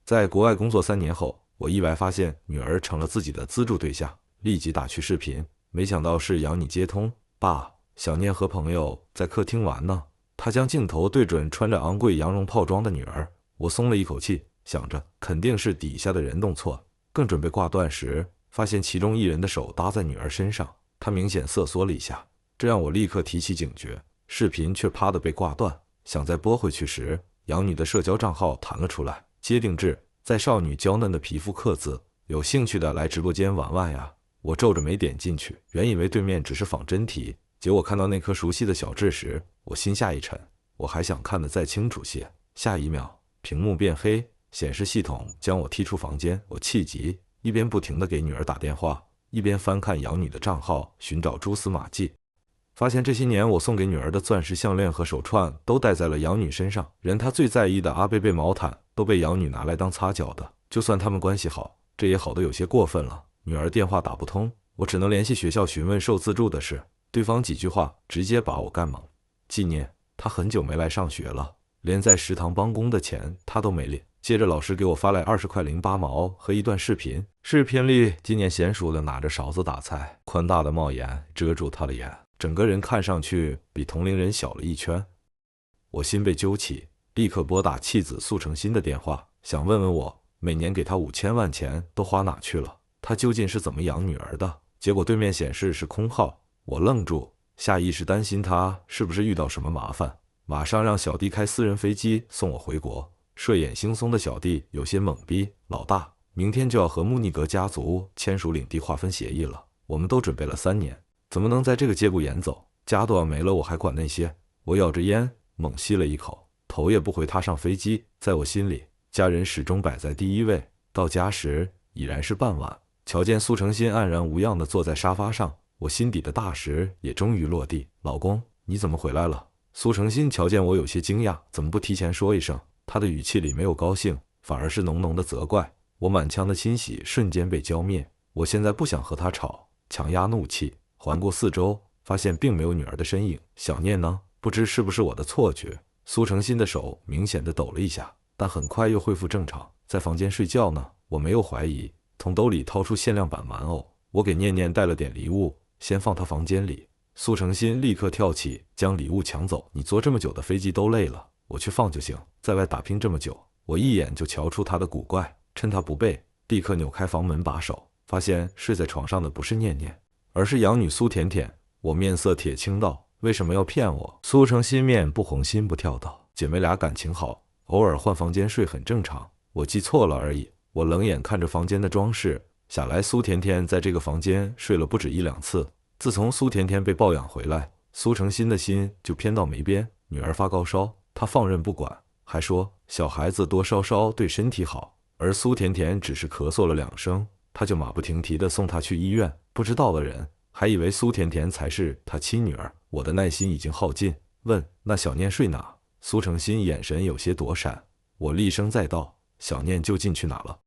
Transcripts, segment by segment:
在国外工作3年后，我意外发现女儿成了自己的资助对象，立即打去视频，没想到是养你接通。爸，小念和朋友在客厅玩呢。他将镜头对准穿着昂贵羊绒套装的女儿，我松了一口气，想着肯定是底下的人弄错。更准备挂断时，发现其中一人的手搭在女儿身上，她明显瑟缩了一下，这让我立刻提起警觉。视频却啪的被挂断，想再拨回去时，养女的社交账号弹了出来，接定制，在少女娇嫩的皮肤刻字，有兴趣的来直播间玩玩呀。我皱着眉点进去，原以为对面只是仿真题，结果看到那颗熟悉的小痣时，我心下一沉，我还想看得再清楚些。下一秒，屏幕变黑，显示系统将我踢出房间。我气急，一边不停地给女儿打电话，一边翻看养女的账号，寻找蛛丝马迹。发现这些年我送给女儿的钻石项链和手串都戴在了养女身上，连她最在意的阿贝贝毛毯都被养女拿来当擦脚的。就算他们关系好，这也好得有些过分了。女儿电话打不通，我只能联系学校询问受资助的事，对方几句话直接把我干懵。纪念，她很久没来上学了，连在食堂帮工的钱她都没领。接着老师给我发来20块08毛和一段视频，视频里纪念娴熟的拿着勺子打菜，宽大的帽檐遮住她的眼，整个人看上去比同龄人小了一圈。我心被揪起，立刻拨打妻子苏成新的电话，想问问我每年给他5000万钱都花哪去了，他究竟是怎么养女儿的。结果对面显示是空号，我愣住，下意识担心他是不是遇到什么麻烦，马上让小弟开私人飞机送我回国。睡眼惺忪的小弟有些懵逼，老大，明天就要和穆尼格家族签署领地划分协议了，我们都准备了3年，怎么能在这个节骨眼走？家都要没了，我还管那些？我咬着烟，猛吸了一口，头也不回踏上飞机。在我心里，家人始终摆在第一位。到家时已然是傍晚，瞧见苏成新安然无恙地坐在沙发上，我心底的大石也终于落地。老公，你怎么回来了？苏成新瞧见我有些惊讶，怎么不提前说一声？他的语气里没有高兴，反而是浓浓的责怪。我满腔的欣喜瞬间被浇灭。我现在不想和他吵，强压怒气，环顾四周，发现并没有女儿的身影。小念呢？不知是不是我的错觉，苏成新的手明显的抖了一下，但很快又恢复正常。在房间睡觉呢？我没有怀疑，从兜里掏出限量版玩偶，我给念念带了点礼物，先放他房间里。苏成新立刻跳起，将礼物抢走。你坐这么久的飞机都累了，我去放就行，在外打拼这么久。我一眼就瞧出他的古怪，趁他不备，立刻扭开房门把手，发现睡在床上的不是念念，而是养女苏甜甜。我面色铁青道，为什么要骗我？苏成新面不红心不跳道，姐妹俩感情好，偶尔换房间睡很正常，我记错了而已。我冷眼看着房间的装饰，想来苏甜甜在这个房间睡了不止1、2次。自从苏甜甜被抱养回来，苏成新的心就偏到没边。女儿发高烧，他放任不管，还说小孩子多烧烧对身体好，而苏甜甜只是咳嗽了2声，他就马不停蹄地送她去医院。不知道的人还以为苏甜甜才是他亲女儿。我的耐心已经耗尽，问那小念睡哪？苏成新眼神有些躲闪，我厉声再道，小念究竟去哪了？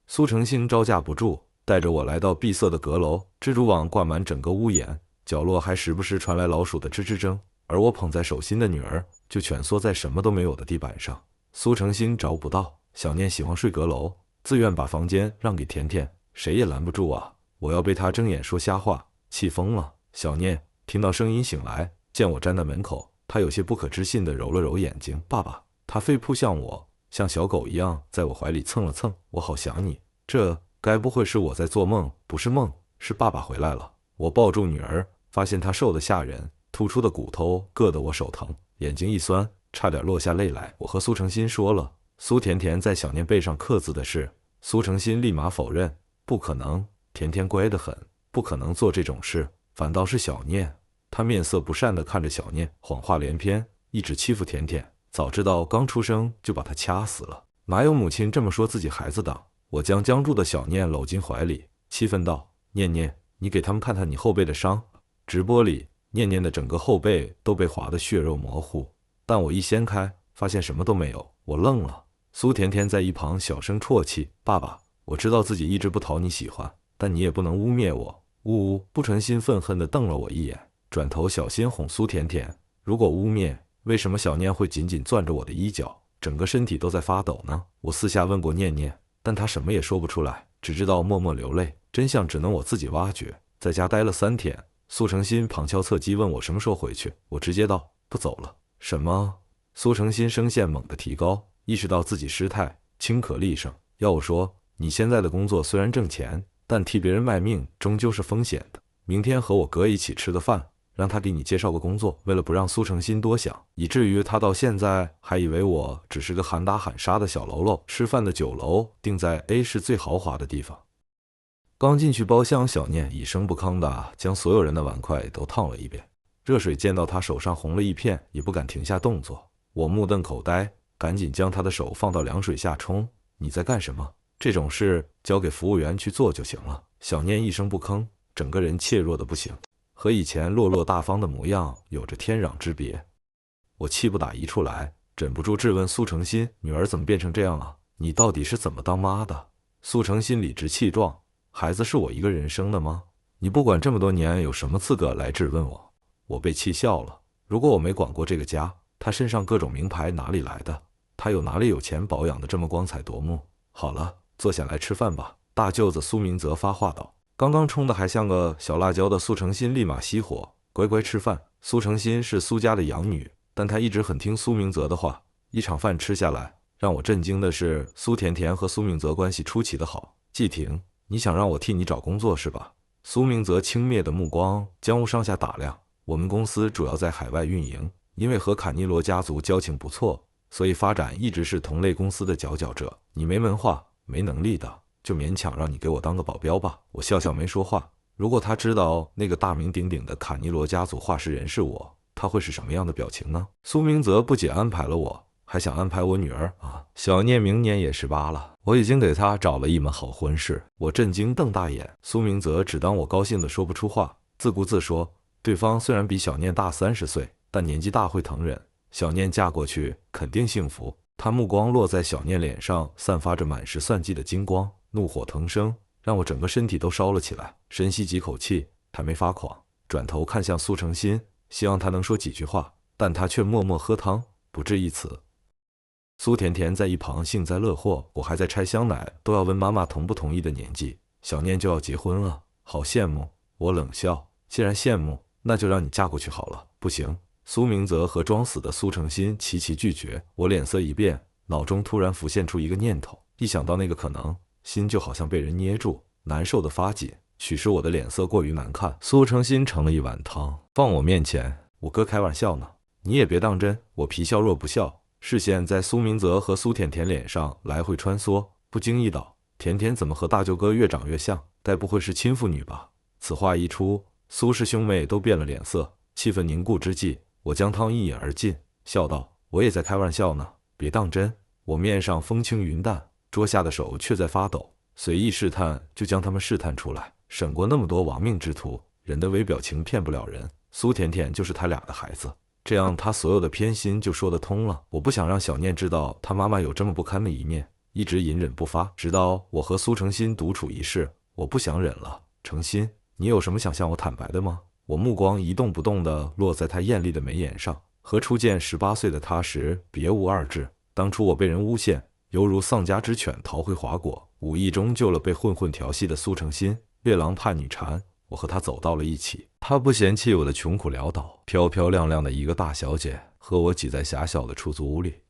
苏成新招架不住，带着我来到闭塞的阁楼，蜘蛛网挂满整个屋檐，角落还时不时传来老鼠的吱吱声，而我捧在手心的女儿就蜷缩在什么都没有的地板上。苏成新找不到，小念喜欢睡阁楼，自愿把房间让给甜甜，谁也拦不住啊！我要被她睁眼说瞎话，气疯了。小念听到声音醒来，见我站在门口，她有些不可置信地揉了揉眼睛，爸爸。她飞扑向我，像小狗一样在我怀里蹭了蹭，我好想你。这该不会是我在做梦？不是梦，是爸爸回来了。我抱住女儿，发现她瘦得吓人，突出的骨头硌得我手疼，眼睛一酸，差点落下泪来。我和苏成新说了苏甜甜在小念背上刻字的事，苏成新立马否认，不可能，甜甜乖得很，不可能做这种事，反倒是小念。他面色不善地看着小念，谎话连篇，一直欺负甜甜，早知道刚出生就把他掐死了，哪有母亲这么说自己孩子的？我将僵住的小念搂进怀里，气愤道，念念，你给他们看看你后背的伤。直播里念念的整个后背都被划得血肉模糊，但我一掀开，发现什么都没有。我愣了。苏甜甜在一旁小声啜泣，爸爸，我知道自己一直不讨你喜欢，但你也不能污蔑我。呜呜，不诚心愤恨地瞪了我一眼，转头小心哄苏甜甜，如果污蔑，为什么小念会紧紧攥着我的衣角？整个身体都在发抖呢。我私下问过念念，但她什么也说不出来，只知道默默流泪。真相只能我自己挖掘。在家待了3天，苏成新旁敲侧击问我什么时候回去，我直接道不走了。什么？苏成新声线猛地提高，意识到自己失态，轻咳了一声。要我说，你现在的工作虽然挣钱，但替别人卖命终究是风险的。明天和我哥一起吃个饭，让他给你介绍个工作。为了不让苏成新多想，以至于他到现在还以为我只是个喊打喊杀的小喽啰。吃饭的酒楼定在 A 市最豪华的地方。刚进去包厢，小念一声不吭地将所有人的碗筷都烫了一遍，热水溅到他手上红了一片，也不敢停下动作。我目瞪口呆，赶紧将他的手放到凉水下冲。你在干什么？这种事交给服务员去做就行了。小念一声不吭，整个人怯弱的不行，和以前落落大方的模样有着天壤之别。我气不打一处来，忍不住质问苏成新：“女儿怎么变成这样啊？你到底是怎么当妈的？”苏成新理直气壮：“孩子是我一个人生的吗？你不管这么多年，有什么资格来质问我？”我被气笑了。如果我没管过这个家，他身上各种名牌哪里来的？他有哪里有钱保养的这么光彩夺目？好了，坐下来吃饭吧。大舅子苏明泽发话道。刚刚冲的还像个小辣椒的苏成新立马熄火，乖乖吃饭。苏成新是苏家的养女，但她一直很听苏明泽的话。一场饭吃下来，让我震惊的是苏甜甜和苏明泽关系出奇的好。季婷，你想让我替你找工作是吧？苏明泽轻蔑的目光将我上下打量。我们公司主要在海外运营，因为和卡尼罗家族交情不错，所以发展一直是同类公司的佼佼者。你没文化、没能力的，就勉强让你给我当个保镖吧。我笑笑没说话。如果他知道那个大名鼎鼎的卡尼罗家族话事人是我，他会是什么样的表情呢？苏明泽不仅安排了我，还想安排我女儿啊！小念明年也18了，我已经给她找了一门好婚事。我震惊瞪大眼，苏明泽只当我高兴的说不出话，自顾自说，对方虽然比小念大30岁，但年纪大会疼人，小念嫁过去肯定幸福。他目光落在小念脸上，散发着满是算计的金光，怒火腾升，让我整个身体都烧了起来。深吸几口气，还没发狂，转头看向苏成新，希望他能说几句话，但他却默默喝汤，不置一词。苏甜甜在一旁幸灾乐祸，我还在拆香奶，都要问妈妈同不同意的年纪，小念就要结婚了，好羡慕。我冷笑，既然羡慕，那就让你嫁过去好了。不行。苏明泽和装死的苏成新齐齐拒绝。我脸色一变，脑中突然浮现出一个念头，一想到那个可能，心就好像被人捏住，难受的发紧。许是我的脸色过于难看，苏成新盛了一碗汤放我面前。我哥开玩笑呢，你也别当真。我皮笑肉不笑，视线在苏明泽和苏甜甜脸上来回穿梭，不经意道：甜甜怎么和大舅哥越长越像？该不会是亲父女吧？此话一出，苏氏兄妹都变了脸色。气氛凝固之际，我将汤一饮而尽，笑道：我也在开玩笑呢，别当真。我面上风轻云淡，桌下的手却在发抖，随意试探就将他们试探出来。审过那么多亡命之徒，人的微表情骗不了人，苏甜甜就是他俩的孩子，这样他所有的偏心就说得通了。我不想让小念知道他妈妈有这么不堪的一面，一直隐忍不发，直到我和苏成新独处一室，我不想忍了。成新，你有什么想向我坦白的吗？我目光一动不动地落在他艳丽的眉眼上，和初见18岁的他时别无二致。当初我被人诬陷，犹如丧家之犬逃回华国，无意中救了被混混调戏的苏成新。猎狼怕女缠，我和他走到了一起。他不嫌弃我的穷苦潦倒，漂漂亮亮的一个大小姐和我挤在狭小的出租屋里。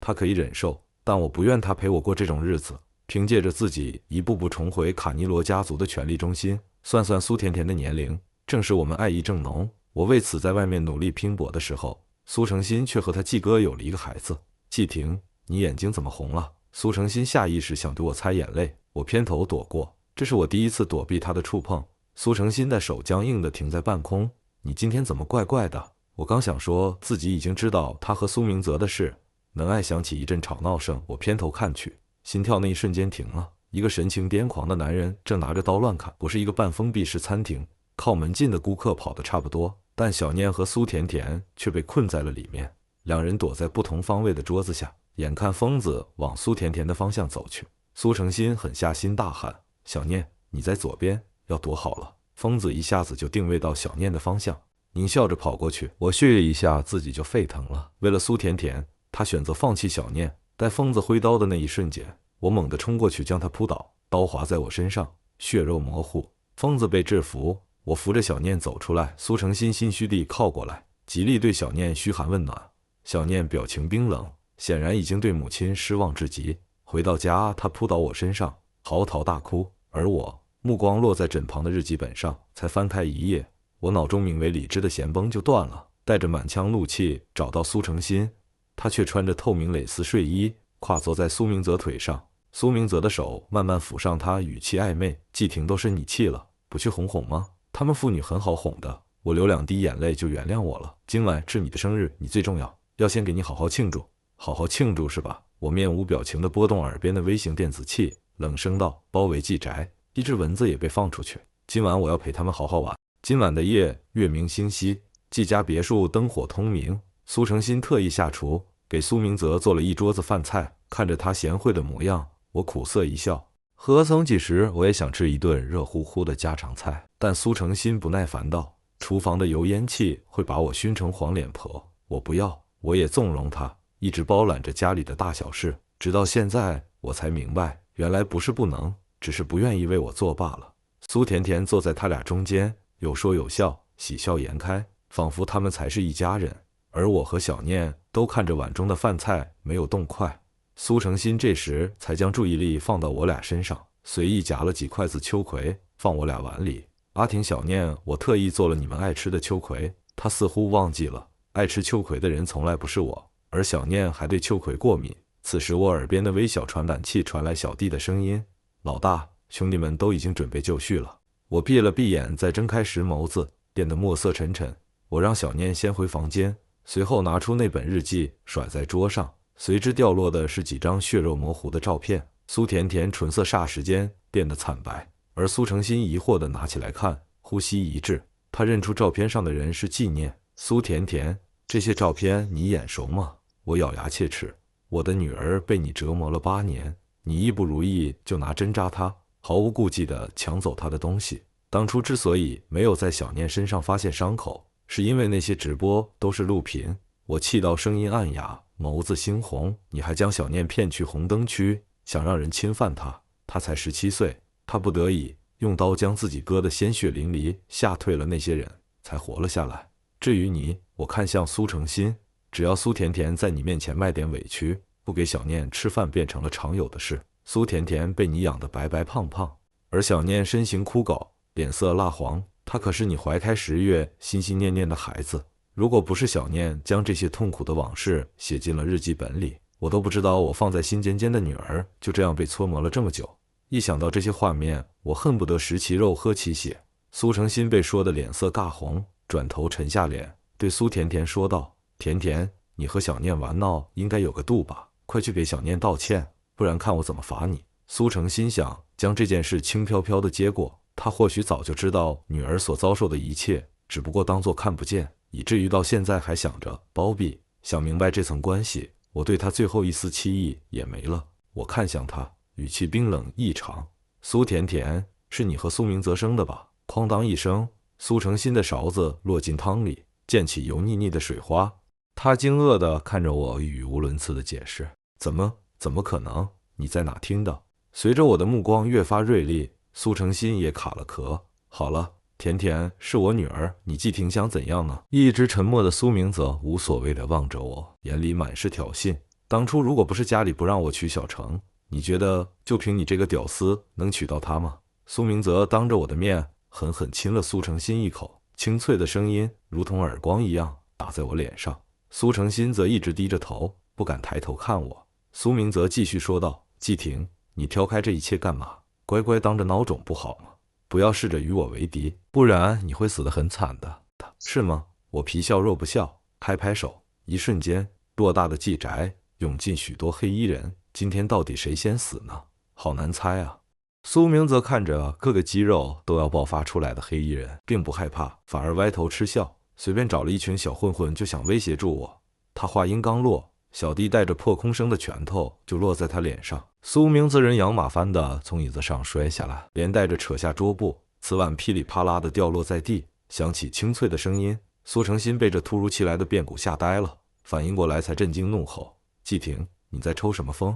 他可以忍受，但我不愿他陪我过这种日子。凭借着自己一步步重回卡尼罗家族的权力中心，算算苏甜甜的年龄，正是我们爱意正浓。我为此在外面努力拼搏的时候，苏成新却和他继哥有了一个孩子。季婷，你眼睛怎么红了？苏成新下意识想对我擦眼泪，我偏头躲过，这是我第一次躲避他的触碰。苏成新的手僵硬地停在半空。你今天怎么怪怪的？我刚想说自己已经知道他和苏明泽的事，门外响起一阵吵闹声，我偏头看去，心跳那一瞬间停了。一个神情癫狂的男人正拿着刀乱砍。不是一个半封闭式餐厅，靠门进的顾客跑得差不多，但小念和苏甜甜却被困在了里面。两人躲在不同方位的桌子下，眼看疯子往苏甜甜的方向走去。苏成新狠下心大喊：小念，你在左边，要躲好了。疯子一下子就定位到小念的方向，狞笑着跑过去。我血一下自己就沸腾了。为了苏甜甜，他选择放弃小念。待疯子挥刀的那一瞬间，我猛地冲过去将他扑倒，刀划在我身上，血肉模糊。疯子被制服，我扶着小念走出来。苏成新心虚地靠过来，极力对小念嘘寒问暖。小念表情冰冷，显然已经对母亲失望至极。回到家，他扑倒我身上，嚎啕大哭，而我目光落在枕旁的日记本上，才翻开一页，我脑中名为理智的弦绷就断了。带着满腔怒气找到苏成新，他却穿着透明蕾丝睡衣，跨坐在苏明泽腿上。苏明泽的手慢慢抚上他，语气暧昧：“季婷都生你气了，不去哄哄吗？他们父女很好哄的，我流2滴眼泪就原谅我了。今晚是你的生日，你最重要，要先给你好好庆祝。好好庆祝是吧？”我面无表情地拨动耳边的微型电子器，冷声道：“包围季宅，一只蚊子也被放出去。今晚我要陪他们好好玩。”今晚的夜月明星稀，季家别墅灯火通明。苏成新特意下厨，给苏明泽做了一桌子饭菜。看着他贤惠的模样，我苦涩一笑。何曾几时，我也想吃一顿热乎乎的家常菜。但苏成新不耐烦道：“厨房的油烟气会把我熏成黄脸婆，我不要。”我也纵容他，一直包揽着家里的大小事，直到现在我才明白，原来不是不能，只是不愿意为我做罢了。苏甜甜坐在他俩中间，有说有笑，喜笑颜开，仿佛他们才是一家人。而我和小念都看着碗中的饭菜，没有动筷。苏成新这时才将注意力放到我俩身上，随意夹了几筷子秋葵放我俩碗里。阿婷、小念，我特意做了你们爱吃的秋葵。他似乎忘记了，爱吃秋葵的人从来不是我，而小念还对秋葵过敏。此时我耳边的微小传感器传来小弟的声音：“老大，兄弟们都已经准备就绪了。”我闭了闭眼，再睁开时眸子变得墨色沉沉。我让小念先回房间，随后拿出那本日记甩在桌上，随之掉落的是几张血肉模糊的照片。苏甜甜唇色霎时间变得惨白，而苏成新疑惑地拿起来看，呼吸一滞，他认出照片上的人是纪念。苏甜甜，这些照片你眼熟吗？我咬牙切齿，我的女儿被你折磨了8年，你一不如意就拿针扎她，毫无顾忌地抢走她的东西。当初之所以没有在小念身上发现伤口，是因为那些直播都是录屏。我气到声音暗哑，眸子猩红。你还将小念骗去红灯区，想让人侵犯她。她才17岁，她不得已用刀将自己割得鲜血淋漓，吓退了那些人，才活了下来。至于你，我看向苏成新，只要苏甜甜在你面前卖点委屈，不给小念吃饭变成了常有的事。苏甜甜被你养得白白胖胖，而小念身形枯槁，脸色蜡黄，他可是你怀胎10月心心念念的孩子。如果不是小念将这些痛苦的往事写进了日记本里，我都不知道我放在心尖尖的女儿就这样被搓磨了这么久。一想到这些画面，我恨不得食其肉喝其血。苏成新被说的脸色尬红，转头沉下脸，对苏甜甜说道：“甜甜，你和小念玩闹应该有个度吧，快去给小念道歉，不然看我怎么罚你。”苏成新想将这件事轻飘飘地接过，他或许早就知道女儿所遭受的一切，只不过当作看不见，以至于到现在还想着包庇。想明白这层关系，我对他最后一丝期意也没了。我看向他，语气冰冷异常：“苏甜甜，是你和苏明泽生的吧？”哐当一声，苏成新的勺子落进汤里，溅起油腻腻的水花。他惊愕地看着我，语无伦次地解释：“怎么可能？你在哪听的？”随着我的目光越发锐利，苏成新也卡了壳。好了，甜甜是我女儿，你季婷想怎样呢？一直沉默的苏明泽无所谓地望着我，眼里满是挑衅。当初如果不是家里不让我娶小成，你觉得就凭你这个屌丝能娶到她吗？苏明泽当着我的面狠狠亲了苏成新一口，清脆的声音如同耳光一样打在我脸上。苏成新则一直低着头，不敢抬头看我。苏明泽继续说道：“季婷，你挑开这一切干嘛？乖乖当着孬种不好吗？不要试着与我为敌，不然你会死得很惨的，是吗？”我皮笑肉不笑，拍拍手，一瞬间，偌大的季宅涌进许多黑衣人。今天到底谁先死呢？好难猜啊。苏明泽看着各个肌肉都要爆发出来的黑衣人，并不害怕，反而歪头嗤笑，随便找了一群小混混就想威胁住我。他话音刚落，小弟带着破空声的拳头就落在他脸上。苏明泽人仰马翻的从椅子上摔下来，连带着扯下桌布，瓷碗噼里啪啦的掉落在地，响起清脆的声音。苏成新被这突如其来的变故吓呆了，反应过来才震惊怒吼：“季婷，你在抽什么风？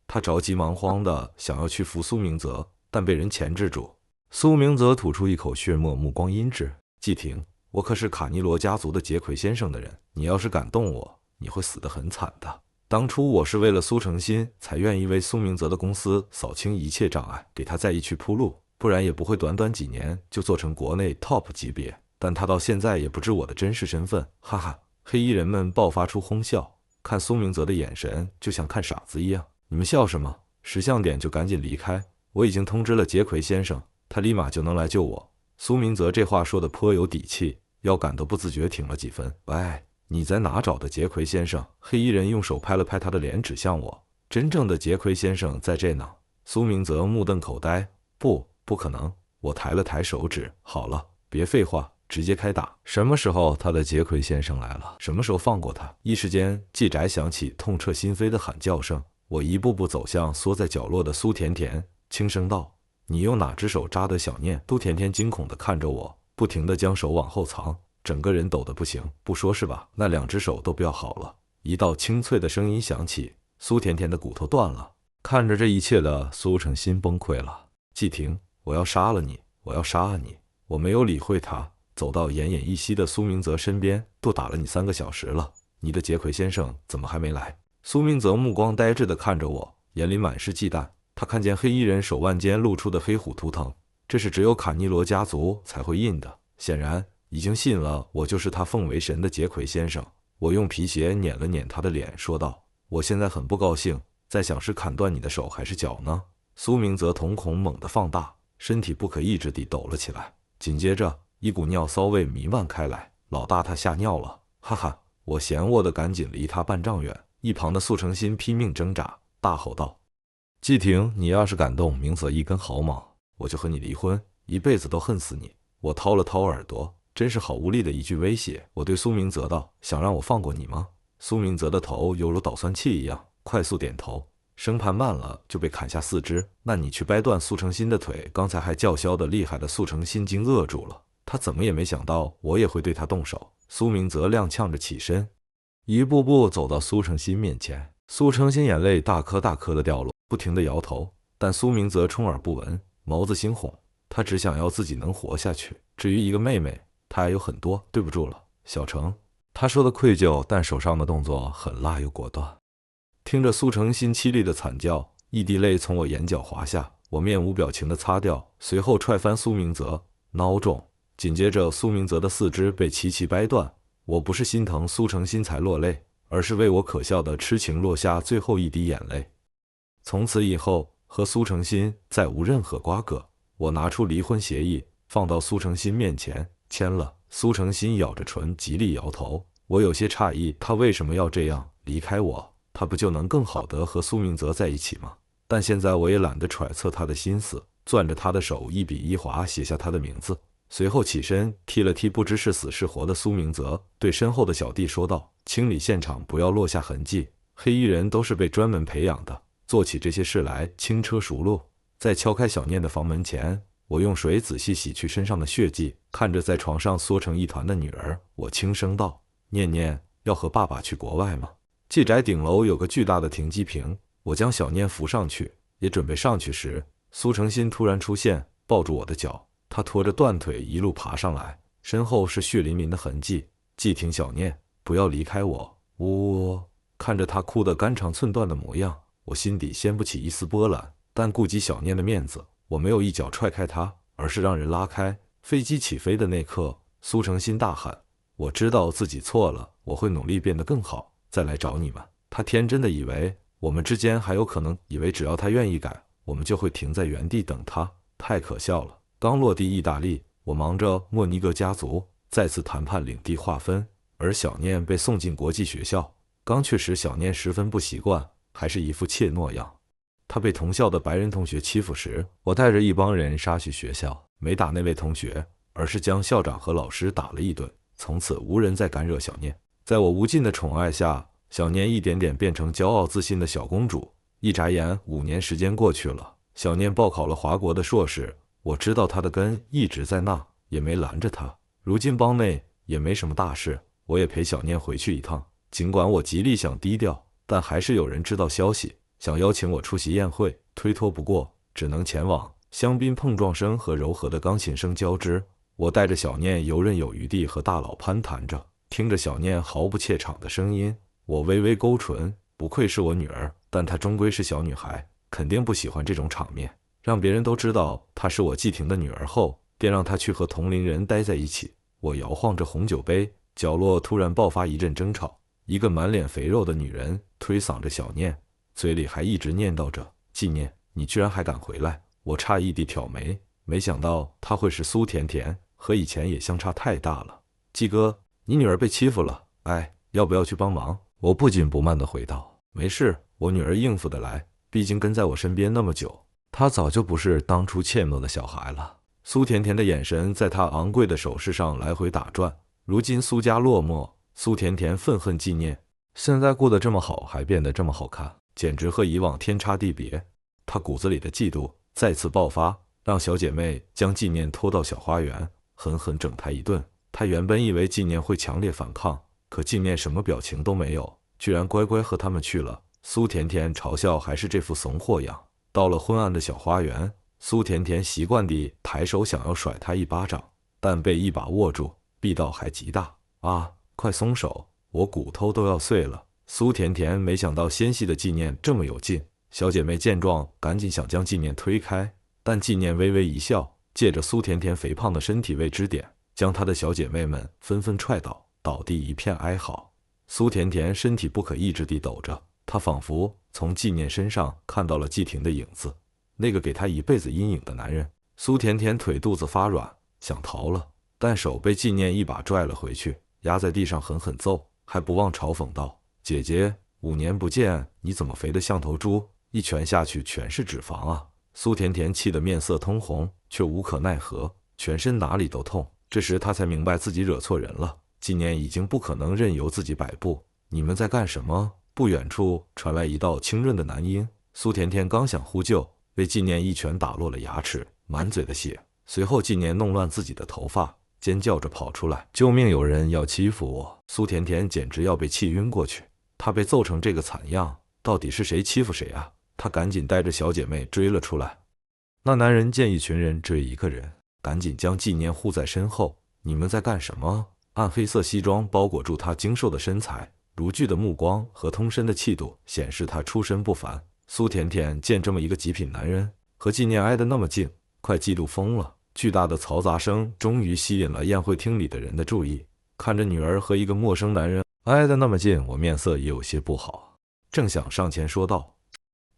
他着急忙慌的想要去扶苏明泽，但被人钳制住。苏明泽吐出一口血沫，目光阴鸷。季婷，我可是卡尼罗家族的杰奎先生的人，你要是敢动我，你会死得很惨的。当初我是为了苏成新才愿意为苏明泽的公司扫清一切障碍，给他再一去铺路，不然也不会短短几年就做成国内 top 级别。但他到现在也不知我的真实身份，哈哈！黑衣人们爆发出哄笑，看苏明泽的眼神就像看傻子一样。你们笑什么？识相点就赶紧离开！我已经通知了杰奎先生，他立马就能来救我。苏明泽这话说的颇有底气，腰杆都不自觉挺了几分。喂，你在哪找的杰奎先生？黑衣人用手拍了拍他的脸，指向我。真正的杰奎先生在这呢。苏明泽目瞪口呆。不可能！我抬了抬手指。好了，别废话。直接开打！什么时候他的杰奎先生来了？什么时候放过他？一时间，季宅响起痛彻心扉的喊叫声。我一步步走向缩在角落的苏甜甜，轻声道：“你用哪只手扎的小念？”苏甜甜惊恐地看着我，不停地将手往后藏，整个人抖得不行。不说是吧？那两只手都不要好了。一道清脆的声音响起，苏甜甜的骨头断了。看着这一切的苏成新崩溃了。季婷，我要杀了你！我要杀了你！我没有理会他。走到奄奄一息的苏明泽身边，都打了你3个小时了，你的杰奎先生怎么还没来？苏明泽目光呆滞地看着我，眼里满是忌惮。他看见黑衣人手腕间露出的黑虎图腾，这是只有卡尼罗家族才会印的，显然已经信了我就是他奉为神的杰奎先生。我用皮鞋捻了捻他的脸，说道：“我现在很不高兴，在想是砍断你的手还是脚呢？”苏明泽瞳孔猛地放大，身体不可抑制地抖了起来，紧接着一股尿骚味弥漫开来，老大他吓尿了，哈哈！我嫌恶的赶紧离他半丈远。一旁的苏成新拼命挣扎，大吼道：“季婷，你要是敢动明泽一根毫毛，我就和你离婚，一辈子都恨死你！”我掏了掏耳朵，真是好无力的一句威胁。我对苏明泽道：“想让我放过你吗？”苏明泽的头犹如捣蒜器一样，快速点头，生怕慢了就被砍下4肢。那你去掰断苏成新的腿。刚才还叫嚣的厉害的苏成新竟扼住了。他怎么也没想到我也会对他动手。苏明泽踉跄着起身，一步步走到苏成新面前。苏成新眼泪大颗大颗的掉落，不停地摇头，但苏明泽充耳不闻，眸子猩红。他只想要自己能活下去。至于一个妹妹，他还有很多。对不住了，小程。他说的愧疚，但手上的动作很辣又果断。听着苏成新凄厉的惨叫，一滴泪从我眼角滑下，我面无表情地擦掉，随后踹翻苏明泽，孬种。紧接着苏明泽的4肢被齐齐掰断。我不是心疼苏成新才落泪，而是为我可笑的痴情落下最后一滴眼泪。从此以后和苏成新再无任何瓜葛。我拿出离婚协议放到苏成新面前，签了。苏成新咬着唇极力摇头。我有些诧异，他为什么要这样离开我？他不就能更好地和苏明泽在一起吗？但现在我也懒得揣测他的心思，攥着他的手一笔一划写下他的名字，随后起身踢了踢不知是死是活的苏明泽，对身后的小弟说道：“清理现场，不要落下痕迹。黑衣人都是被专门培养的，做起这些事来轻车熟路。”在敲开小念的房门前，我用水仔细洗去身上的血迹，看着在床上缩成一团的女儿，我轻声道：“念念，要和爸爸去国外吗？”季宅顶楼有个巨大的停机坪，我将小念扶上去，也准备上去时，苏成新突然出现，抱住我的脚。他拖着断腿一路爬上来，身后是血淋淋的痕迹。季婷，小念，不要离开我！呜、看着他哭得肝肠寸断的模样，我心底掀不起一丝波澜。但顾及小念的面子，我没有一脚踹开他，而是让人拉开。飞机起飞的那刻，苏成新大喊：“我知道自己错了，我会努力变得更好，再来找你们。”他天真的以为我们之间还有可能，以为只要他愿意改，我们就会停在原地等他。太可笑了。刚落地意大利，我忙着莫尼格家族再次谈判领地划分，而小念被送进国际学校。刚去时，小念十分不习惯，还是一副怯懦样。他被同校的白人同学欺负时，我带着一帮人杀去学校，没打那位同学，而是将校长和老师打了一顿。从此无人再敢惹小念。在我无尽的宠爱下，小念一点点变成骄傲自信的小公主。一眨眼5年时间过去了，小念报考了华国的硕士。我知道他的根一直在那，也没拦着他。如今帮内也没什么大事，我也陪小念回去一趟。尽管我极力想低调，但还是有人知道消息，想邀请我出席宴会，推脱不过，只能前往。香槟碰撞声和柔和的钢琴声交织，我带着小念游刃有余地和大佬攀谈着，听着小念毫不怯场的声音，我微微勾唇，不愧是我女儿，但她终归是小女孩，肯定不喜欢这种场面。让别人都知道她是我季婷的女儿后，便让她去和同龄人待在一起。我摇晃着红酒杯，角落突然爆发一阵争吵，一个满脸肥肉的女人推搡着小念，嘴里还一直念叨着：“纪念，你居然还敢回来！”我诧异地挑眉，没想到她会是苏甜甜，和以前也相差太大了。季哥，你女儿被欺负了，哎，要不要去帮忙？我不紧不慢地回道。没事，我女儿应付得来，毕竟跟在我身边那么久，她早就不是当初怯懦的小孩了。苏甜甜的眼神在她昂贵的首饰上来回打转，如今苏家落寞，苏甜甜愤恨纪念，现在过得这么好，还变得这么好看，简直和以往天差地别。她骨子里的嫉妒再次爆发，让小姐妹将纪念拖到小花园，狠狠整她一顿。她原本以为纪念会强烈反抗，可纪念什么表情都没有，居然乖乖和他们去了。苏甜甜嘲笑还是这副怂货样。到了昏暗的小花园，苏甜甜习惯地抬手想要甩他一巴掌，但被一把握住，力道还极大。啊，快松手，我骨头都要碎了。苏甜甜没想到纤细的纪念这么有劲，小姐妹见状赶紧想将纪念推开，但纪念微微一笑，借着苏甜甜肥胖的身体为支点，将她的小姐妹们纷纷踹倒，倒地一片哀嚎。苏甜甜身体不可抑制地抖着，她仿佛从纪念身上看到了季婷的影子，那个给她一辈子阴影的男人。苏甜甜腿肚子发软，想逃了，但手被纪念一把拽了回去，压在地上狠狠揍，还不忘嘲讽道：“姐姐，5年不见，你怎么肥得像头猪？一拳下去全是脂肪啊！”苏甜甜气得面色通红，却无可奈何，全身哪里都痛。这时她才明白自己惹错人了，纪念已经不可能任由自己摆布。你们在干什么？不远处传来一道清润的男音。苏甜甜刚想呼救，被纪念一拳打落了牙齿，满嘴的血。随后纪念弄乱自己的头发，尖叫着跑出来：“救命！有人要欺负我！”苏甜甜简直要被气晕过去。她被揍成这个惨样，到底是谁欺负谁啊？她赶紧带着小姐妹追了出来。那男人见一群人追一个人，赶紧将纪念护在身后。你们在干什么？暗黑色西装包裹住她精瘦的身材，如炬的目光和通身的气度显示她出身不凡。苏甜甜见这么一个极品男人和纪念挨得那么近，快嫉妒疯了。巨大的嘈杂声终于吸引了宴会厅里的人的注意。看着女儿和一个陌生男人挨得那么近，我面色也有些不好，正想上前说道，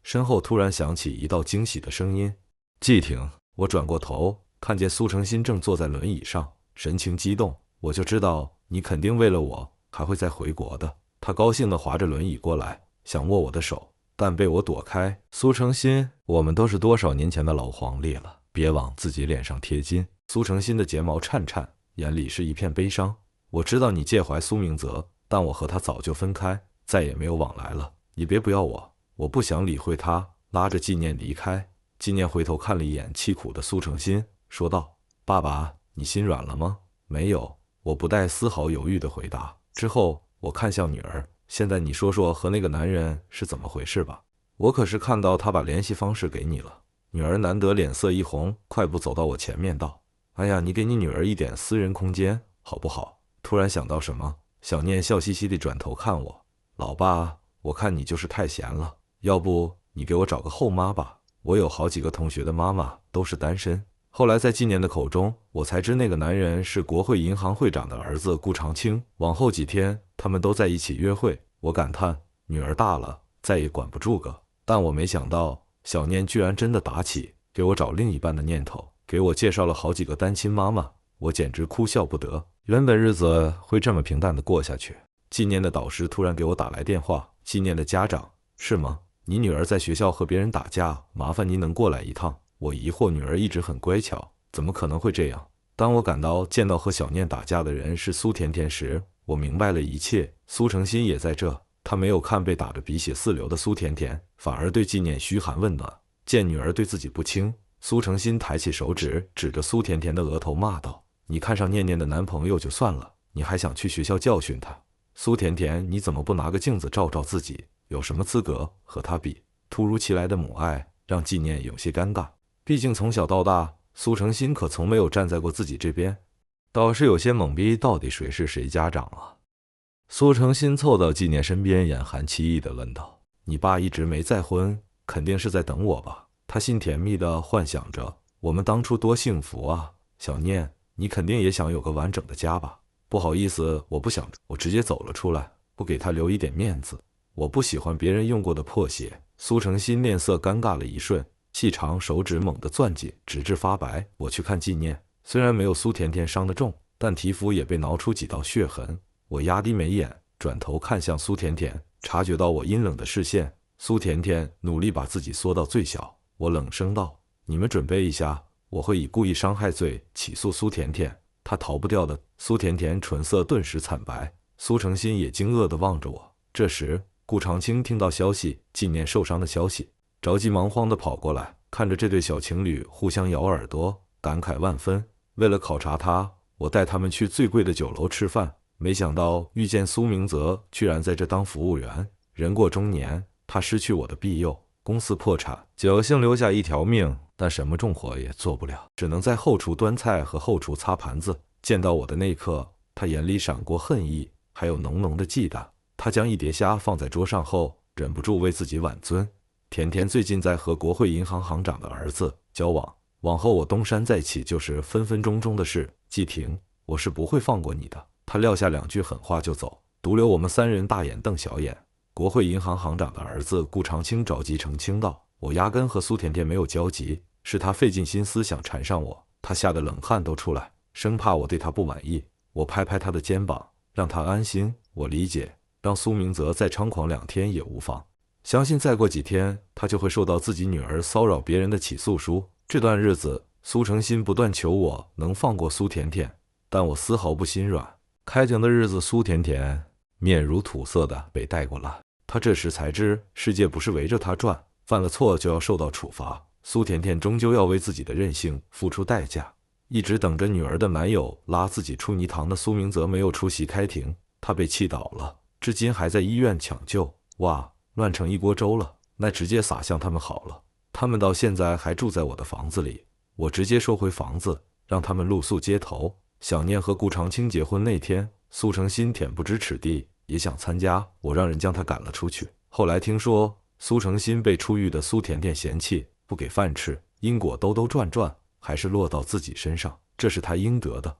身后突然响起一道惊喜的声音：“季婷！”我转过头，看见苏成新正坐在轮椅上，神情激动。我就知道你肯定为了我还会再回国的。他高兴地划着轮椅过来，想握我的手，但被我躲开。苏成新，我们都是多少年前的老黄历了，别往自己脸上贴金。苏成新的睫毛颤颤，眼里是一片悲伤。我知道你介怀苏明泽，但我和他早就分开，再也没有往来了。你别不要我。我不想理会他，拉着纪念离开。纪念回头看了一眼气苦的苏成新，说道：“爸爸，你心软了吗？”“没有。”我不带丝毫犹豫地回答。之后我看向女儿：“现在你说说和那个男人是怎么回事吧？我可是看到他把联系方式给你了。”女儿难得脸色一红，快步走到我前面道：“哎呀，你给你女儿一点私人空间好不好？”突然想到什么，小念笑嘻嘻地转头看我：“老爸，我看你就是太闲了，要不你给我找个后妈吧？我有好几个同学的妈妈都是单身。”后来在纪念的口中，我才知那个男人是国会银行会长的儿子顾长青。往后几天，他们都在一起约会。我感叹女儿大了，再也管不住个。但我没想到，小念居然真的打起给我找另一半的念头，给我介绍了好几个单亲妈妈。我简直哭笑不得。原本日子会这么平淡的过下去。纪念的导师突然给我打来电话：“纪念的家长，是吗？你女儿在学校和别人打架，麻烦您能过来一趟。”我疑惑，女儿一直很乖巧，怎么可能会这样？当我感到见到和小念打架的人是苏甜甜时，我明白了一切。苏成新也在这，他没有看被打得鼻血四流的苏甜甜，反而对纪念嘘寒问暖。见女儿对自己不轻，苏成新抬起手指，指着苏甜甜的额头骂道：“你看上念念的男朋友就算了，你还想去学校教训他？苏甜甜，你怎么不拿个镜子照照自己？有什么资格和他比？突如其来的母爱让纪念有些尴尬，毕竟从小到大，苏成新可从没有站在过自己这边，倒是有些懵逼，到底谁是谁家长啊？苏成新凑到纪念身边，眼含奇异地问道：“你爸一直没再婚，肯定是在等我吧？”他心甜蜜地幻想着，我们当初多幸福啊！小念，你肯定也想有个完整的家吧？不好意思，我不想，我直接走了出来，不给他留一点面子。我不喜欢别人用过的破鞋。苏成新脸色尴尬了一瞬，细长手指猛地攥紧，直至发白。我去看纪念，虽然没有苏甜甜伤得重，但皮肤也被挠出几道血痕。我压低眉眼，转头看向苏甜甜，察觉到我阴冷的视线。苏甜甜努力把自己缩到最小。我冷声道：“你们准备一下，我会以故意伤害罪起诉苏甜甜，她逃不掉的。”苏甜甜唇色顿时惨白，苏成新也惊愕地望着我。这时，顾长青听到消息，纪念受伤的消息，着急忙慌地跑过来，看着这对小情侣互相咬耳朵，感慨万分。为了考察他，我带他们去最贵的酒楼吃饭，没想到遇见苏明泽居然在这当服务员。人过中年，他失去我的庇佑，公司破产，侥幸留下一条命，但什么重活也做不了，只能在后厨端菜和后厨擦盘子。见到我的那一刻，他眼里闪过恨意，还有浓浓的忌惮。他将一碟虾放在桌上后，忍不住为自己挽尊。甜甜最近在和国会银行行长的儿子交往，往后我东山再起就是分分钟钟的事。季婷，我是不会放过你的。他撂下两句狠话就走，独留我们三人大眼瞪小眼。国会银行行长的儿子顾长青着急澄清道：“我压根和苏甜甜没有交集，是他费尽心思想缠上我。”他吓得冷汗都出来，生怕我对他不满意。我拍拍他的肩膀，让他安心。我理解，让苏明泽再猖狂2天也无妨。相信再过几天，他就会收到自己女儿骚扰别人的起诉书。这段日子，苏成新不断求我能放过苏甜甜，但我丝毫不心软。开庭的日子，苏甜甜面如土色的被带过来。他这时才知，世界不是围着他转，犯了错就要受到处罚。苏甜甜终究要为自己的任性付出代价。一直等着女儿的男友拉自己出泥塘的苏明泽没有出席开庭，他被气倒了，至今还在医院抢救。哇，乱成一锅粥了，那直接撒向他们好了。他们到现在还住在我的房子里，我直接收回房子，让他们露宿街头。想念和顾长青结婚那天，苏成新恬不知耻地也想参加，我让人将他赶了出去。后来听说苏成新被出狱的苏甜甜嫌弃，不给饭吃，因果兜兜转转，还是落到自己身上，这是他应得的。